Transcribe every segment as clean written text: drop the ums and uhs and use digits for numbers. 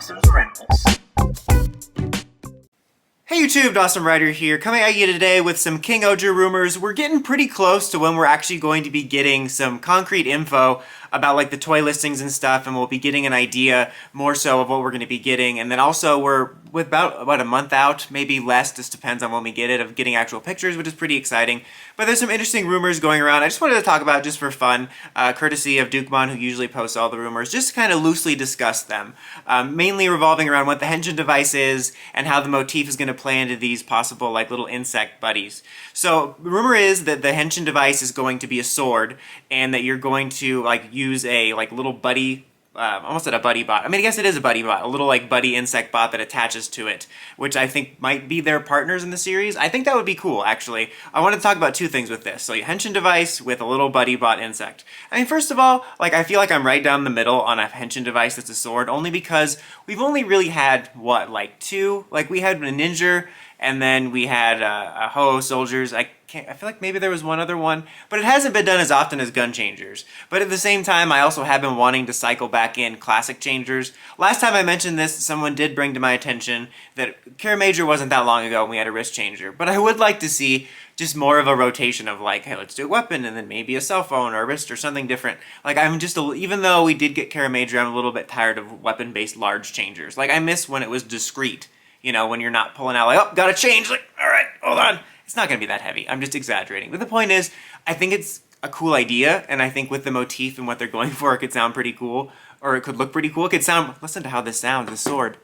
Dawson's Rambles. Hey YouTube, Dawson Ryder here, coming at you today with some King-Ohger rumors. We're getting pretty close to when we're actually going to be getting some concrete info about like the toy listings and stuff, and we'll be getting an idea more so of what we're going to be getting. And then also we're with about a month out, maybe less, just depends on when we get it, of getting actual pictures, which is pretty exciting. But there's some interesting rumors going around I just wanted to talk about just for fun, courtesy of Dukemon, who usually posts all the rumors, just to kind of loosely discuss them. Mainly revolving around what the Henshin device is and how the motif is going to play into these possible like little insect buddies. So the rumor is that the Henshin device is going to be a sword, and that you're going to like use a like little buddy, almost said a buddy bot. I mean, I guess it is a buddy bot, a little like buddy insect bot that attaches to it, which I think might be their partners in the series. I think that would be cool, actually. I want to talk about two things with this. So, Henshin device with a little buddy bot insect. I mean, first of all, like I feel like I'm right down the middle on a Henshin device that's a sword, only because we've only really had, what, like two? Like we had a ninja, and then we had a Ho soldiers. I feel like maybe there was one other one, but it hasn't been done as often as gun changers. But at the same time, I also have been wanting to cycle back in classic changers. Last time I mentioned this, someone did bring to my attention that Major wasn't that long ago when we had a wrist changer. But I would like to see just more of a rotation of like, hey, let's do a weapon and then maybe a cell phone or a wrist or something different. Like I'm just, even though we did get Major, I'm a little bit tired of weapon-based large changers. Like I miss when it was discreet. You know, when you're not pulling out like, oh, gotta change, like, all right, hold on. It's not gonna be that heavy. I'm just exaggerating. But the point is, I think it's a cool idea, and I think with the motif and what they're going for, it could sound pretty cool, or it could look pretty cool. It could sound, listen to how this sounds, the sword.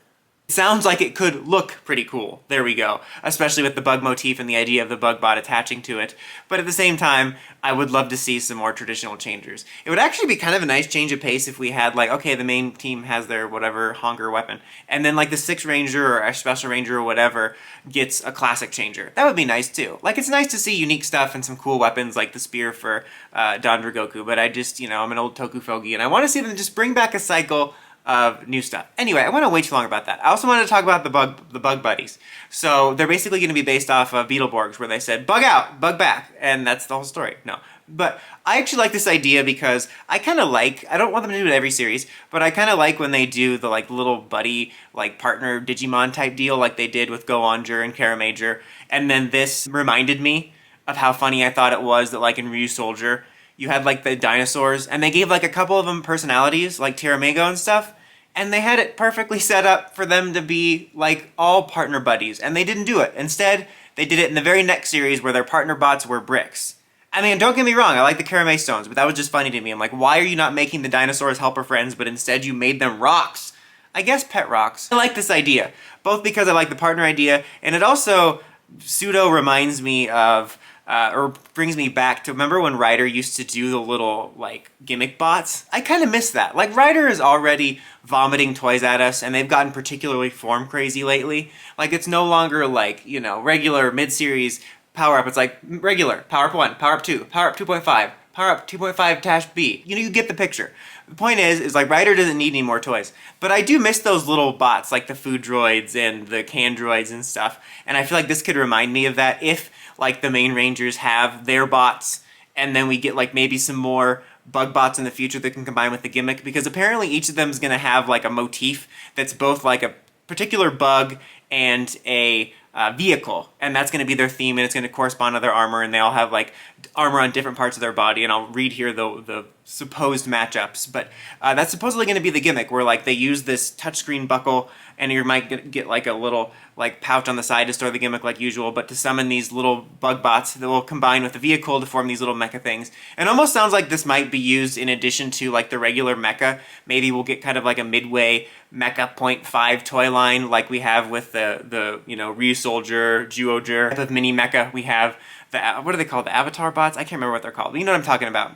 It sounds like it could look pretty cool. There we go. Especially with the bug motif and the idea of the bug bot attaching to it. But at the same time, I would love to see some more traditional changers. It would actually be kind of a nice change of pace if we had like, okay, the main team has their whatever honker weapon, and then like the 6th Ranger or a Special Ranger or whatever gets a classic changer. That would be nice too. Like it's nice to see unique stuff and some cool weapons like the spear for Dandra Goku, but I just, you know, I'm an old Toku Fogi and I want to see them just bring back a cycle of new stuff. Anyway, I went on way too long about that. I also wanted to talk about the bug buddies. So they're basically going to be based off of Beetleborgs, where they said bug out, bug back, and that's the whole story. No, but I actually like this idea because I kind of like, I don't want them to do it every series, but I kind of like when they do the like little buddy like partner Digimon type deal like they did with Go-Onger and Major. And then this reminded me of how funny I thought it was that like in Ryu Soldier you had like the dinosaurs, and they gave like a couple of them personalities, like Tiramigo and stuff, and they had it perfectly set up for them to be like all partner buddies, and they didn't do it. Instead, they did it in the very next series where their partner bots were bricks. I mean, don't get me wrong, I like the Karame Stones, but that was just funny to me. I'm like, why are you not making the dinosaurs helper friends, but instead you made them rocks? I guess pet rocks. I like this idea, both because I like the partner idea, and it also pseudo reminds me of or brings me back to, remember when Ryder used to do the little, like, gimmick bots? I kind of miss that. Like, Ryder is already vomiting toys at us, and they've gotten particularly form crazy lately. Like, it's no longer, like, you know, regular mid-series power-up. It's like, regular, power-up 1, power-up 2, power-up 2.5, power-up 2.5-B. You know, you get the picture. The point is like, Ryder doesn't need any more toys. But I do miss those little bots, like the food droids and the can droids and stuff. And I feel like this could remind me of that if, like, the main Rangers have their bots, and then we get, like, maybe some more bug bots in the future that can combine with the gimmick, because apparently each of them is going to have, like, a motif that's both, like, a particular bug and a vehicle, and that's going to be their theme, and it's going to correspond to their armor, and they all have like armor on different parts of their body, and I'll read here the supposed matchups, but that's supposedly going to be the gimmick, where like they use this touchscreen buckle, and you might get like a little like pouch on the side to store the gimmick like usual, but to summon these little bug bots that will combine with the vehicle to form these little mecha things. And almost sounds like this might be used in addition to like the regular mecha. Maybe we'll get kind of like a midway Mecha 0.5 toy line like we have with the you know, Ryu Soldier, Zyuohger type of mini mecha. We have the, what are they called? The Avatar bots? I can't remember what they're called, but you know what I'm talking about.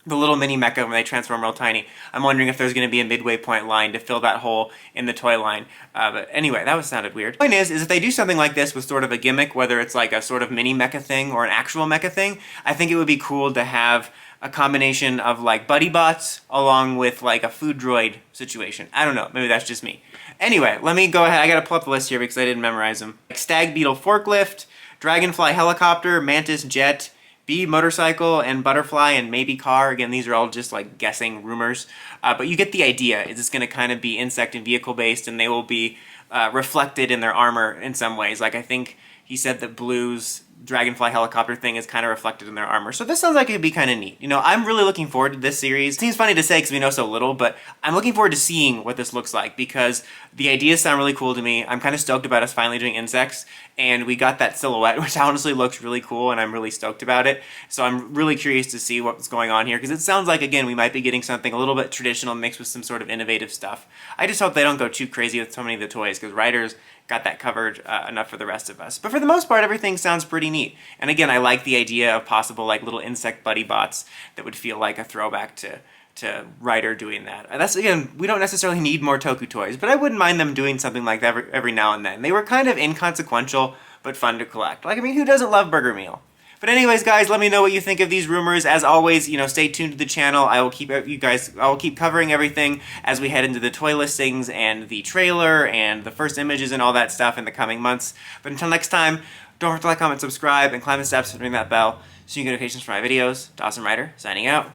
The little mini mecha when they transform real tiny. I'm wondering if there's going to be a midway point line to fill that hole in the toy line. But anyway, that sounded weird. The point is if they do something like this with sort of a gimmick, whether it's like a sort of mini mecha thing or an actual mecha thing, I think it would be cool to have a combination of like buddy bots along with like a food droid situation. I don't know, maybe that's just me. Anyway, let me go ahead. I gotta pull up the list here because I didn't memorize them. Stag Beetle Forklift, Dragonfly Helicopter, Mantis Jet, be motorcycle and butterfly and maybe car. Again, these are all just like guessing rumors, but you get the idea. It's just going to kind of be insect and vehicle based, and they will be reflected in their armor in some ways. Like I think he said that Blue's dragonfly helicopter thing is kind of reflected in their armor. So this sounds like it'd be kind of neat. You know, I'm really looking forward to this series. It seems funny to say because we know so little, but I'm looking forward to seeing what this looks like because the ideas sound really cool to me. I'm kind of stoked about us finally doing insects, and we got that silhouette, which honestly looks really cool, and I'm really stoked about it. So I'm really curious to see what's going on here because it sounds like, again, we might be getting something a little bit traditional mixed with some sort of innovative stuff. I just hope they don't go too crazy with so many of the toys because writers got that covered enough for the rest of us. But for the most part, everything sounds pretty neat. And again, I like the idea of possible like little insect buddy bots that would feel like a throwback to Ryder doing that. That's, again, we don't necessarily need more Toku toys, but I wouldn't mind them doing something like that every now and then. They were kind of inconsequential, but fun to collect. Like, I mean, who doesn't love Burger Meal? But anyways, guys, let me know what you think of these rumors. As always, you know, stay tuned to the channel. I will keep covering everything as we head into the toy listings and the trailer and the first images and all that stuff in the coming months. But until next time, don't forget to like, comment, subscribe, and climb the steps and ring that bell so you get notifications for my videos. Awesome Rider, signing out.